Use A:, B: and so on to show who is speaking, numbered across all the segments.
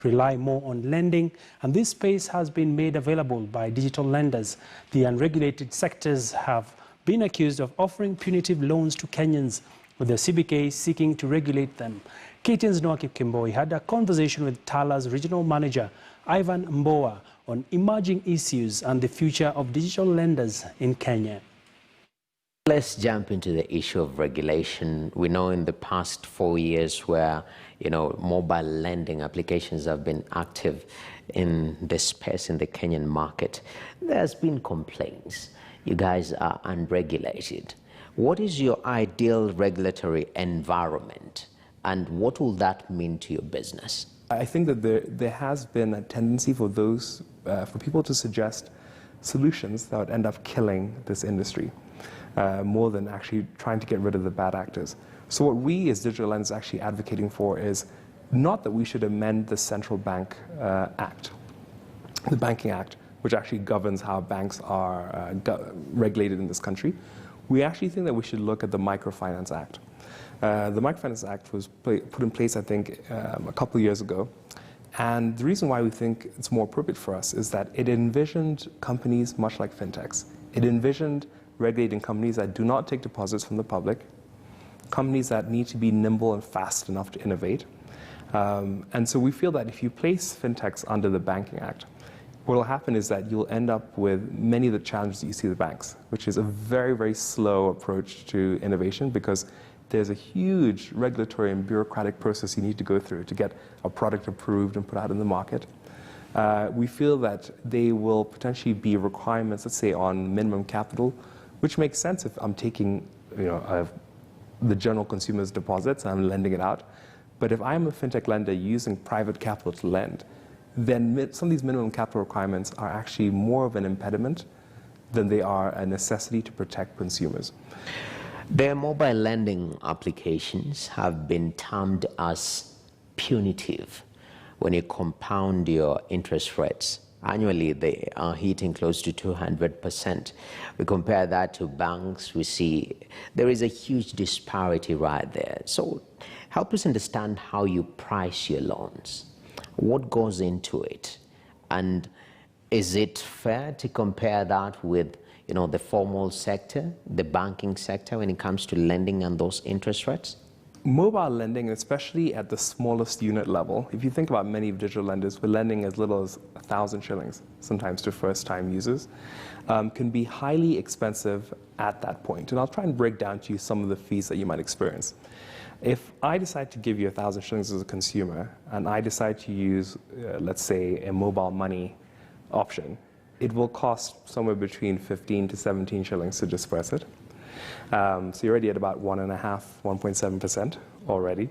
A: rely more on lending, and this space has been made available by digital lenders. The unregulated sectors have been accused of offering punitive loans to Kenyans, with the CBK seeking to regulate them. KTN's Noah Kimboi had a conversation with Tala's regional manager, Ivan Mboa, on emerging issues and the future of digital lenders in Kenya.
B: Let's jump into the issue of regulation. We know in the past 4 years where, mobile lending applications have been active in the space in the Kenyan market, there's been complaints. You guys are unregulated. What is your ideal regulatory environment, and what will that mean to your business?
C: I think that there has been a tendency for people to suggest solutions that would end up killing this industry, more than actually trying to get rid of the bad actors. So what we as digital lenders are actually advocating for is not that we should amend the Central Bank Act, the Banking Act, which actually governs how banks are regulated in this country. We actually think that we should look at the Microfinance Act. The Microfinance Act was put in place, I think, a couple of years ago. And the reason why we think it's more appropriate for us is that it envisioned companies much like fintechs. It envisioned regulating companies that do not take deposits from the public, companies that need to be nimble and fast enough to innovate. And so we feel that if you place fintechs under the Banking Act, what will happen is that you'll end up with many of the challenges that you see with banks, which is a very, very slow approach to innovation, because there's a huge regulatory and bureaucratic process you need to go through to get a product approved and put out in the market. We feel that they will potentially be requirements, let's say, on minimum capital, which makes sense if I'm taking the general consumer's deposits and I'm lending it out. But if I'm a fintech lender using private capital to lend, then some of these minimum capital requirements are actually more of an impediment than they are a necessity to protect consumers.
B: Their mobile lending applications have been termed as punitive. When you compound your interest rates, annually they are hitting close to 200%. We compare that to banks, we see there is a huge disparity right there. So help us understand how you price your loans. What goes into it? And is it fair to compare that with the formal sector, the banking sector, when it comes to lending and those interest rates?
C: Mobile lending, especially at the smallest unit level, if you think about many digital lenders, we're lending as little as 1,000 shillings, sometimes to first-time users, can be highly expensive at that point. And I'll try and break down to you some of the fees that you might experience. If I decide to give you 1,000 shillings as a consumer, and I decide to use, let's say, a mobile money option, it will cost somewhere between 15 to 17 shillings to disperse it. So you're already at about 1.5%, 1.7% already.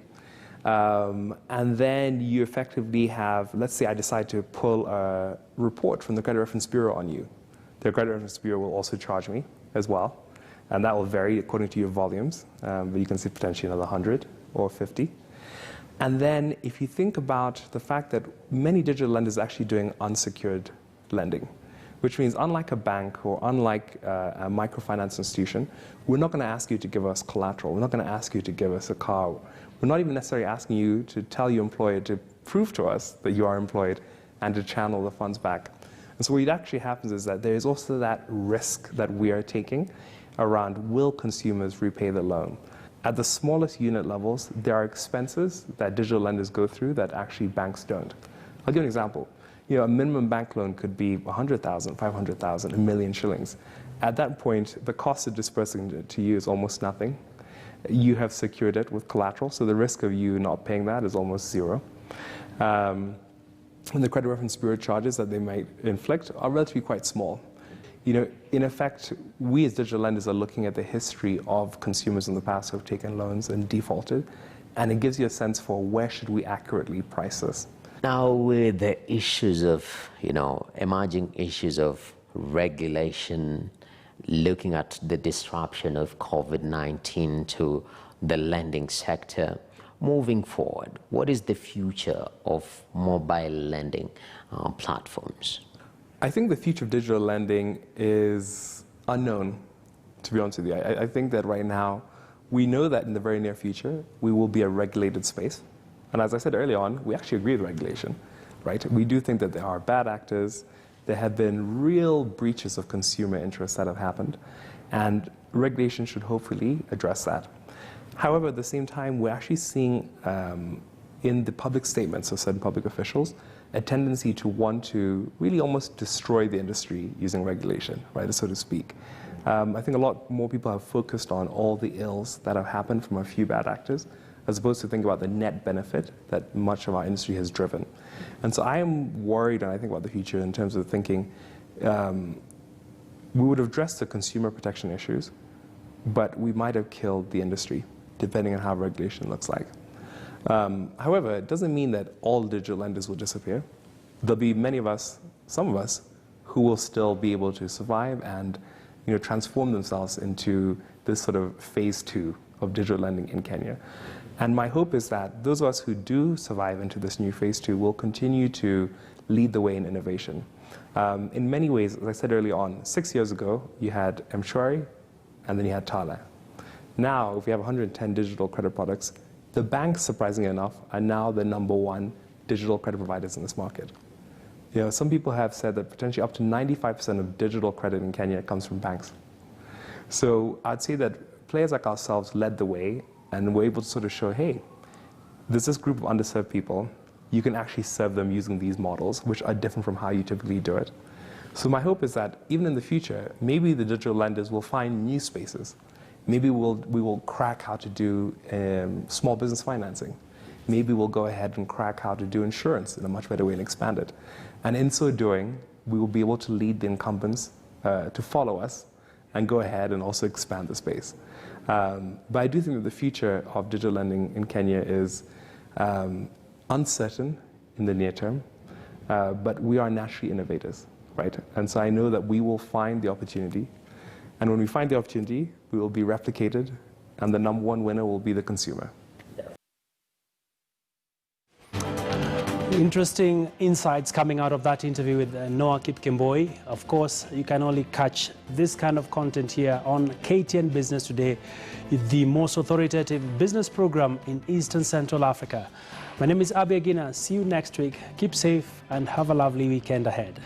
C: And then you effectively have, let's say I decide to pull a report from the Credit Reference Bureau on you. The Credit Reference Bureau will also charge me as well. And that will vary according to your volumes. But you can see potentially another 100 or 50. And then if you think about the fact that many digital lenders are actually doing unsecured lending, which means unlike a bank or unlike a microfinance institution, we're not going to ask you to give us collateral. We're not going to ask you to give us a car. We're not even necessarily asking you to tell your employer to prove to us that you are employed and to channel the funds back. And so what actually happens is that there is also that risk that we are taking around, will consumers repay the loan? At the smallest unit levels, there are expenses that digital lenders go through that actually banks don't. I'll give you an example. A minimum bank loan could be 100,000, 500,000, 1 million shillings. At that point, the cost of dispersing it to you is almost nothing. You have secured it with collateral, so the risk of you not paying that is almost zero. And the Credit Reference Bureau charges that they might inflict are relatively quite small. In effect, we as digital lenders are looking at the history of consumers in the past who have taken loans and defaulted, and it gives you a sense for where should we accurately price this.
B: Now, with the issues of, emerging issues of regulation, looking at the disruption of COVID-19 to the lending sector, moving forward, what is the future of mobile lending platforms?
C: I think the future of digital lending is unknown, to be honest with you. I think that right now, we know that in the very near future, we will be a regulated space. And as I said earlier on, we actually agree with regulation. right? We do think that there are bad actors. There have been real breaches of consumer interests that have happened, and regulation should hopefully address that. However, at the same time, we're actually seeing in the public statements of certain public officials a tendency to want to really almost destroy the industry using regulation, right, so to speak. I think a lot more people have focused on all the ills that have happened from a few bad actors, as opposed to think about the net benefit that much of our industry has driven. And so I am worried, and I think about the future in terms of thinking, we would have addressed the consumer protection issues, but we might have killed the industry, depending on how regulation looks like. However, it doesn't mean that all digital lenders will disappear. There'll be many of us, some of us, who will still be able to survive and transform themselves into this sort of phase 2 of digital lending in Kenya. And my hope is that those of us who do survive into this new phase 2 will continue to lead the way in innovation. In many ways, as I said earlier on, 6 years ago, you had M-Shwari, and then you had Tala. Now, if we have 110 digital credit products, the banks, surprisingly enough, are now the #1 digital credit providers in this market. Some people have said that potentially up to 95% of digital credit in Kenya comes from banks. So I'd say that players like ourselves led the way, and we're able to sort of show, hey, there's this group of underserved people. You can actually serve them using these models, which are different from how you typically do it. So my hope is that even in the future, maybe the digital lenders will find new spaces. Maybe we will crack how to do small business financing. Maybe we'll go ahead and crack how to do insurance in a much better way and expand it. And in so doing, we will be able to lead the incumbents to follow us and go ahead and also expand the space. But I do think that the future of digital lending in Kenya is uncertain in the near term, but we are naturally innovators, right? And so I know that we will find the opportunity. And when we find the opportunity, we will be replicated, and the #1 winner will be the consumer.
A: Interesting insights coming out of that interview with Noah Kipkemboi. Of course, you can only catch this kind of content here on KTN Business Today, the most authoritative business program in Eastern Central Africa. My name is Abi Agina. See you next week. Keep safe and have a lovely weekend ahead.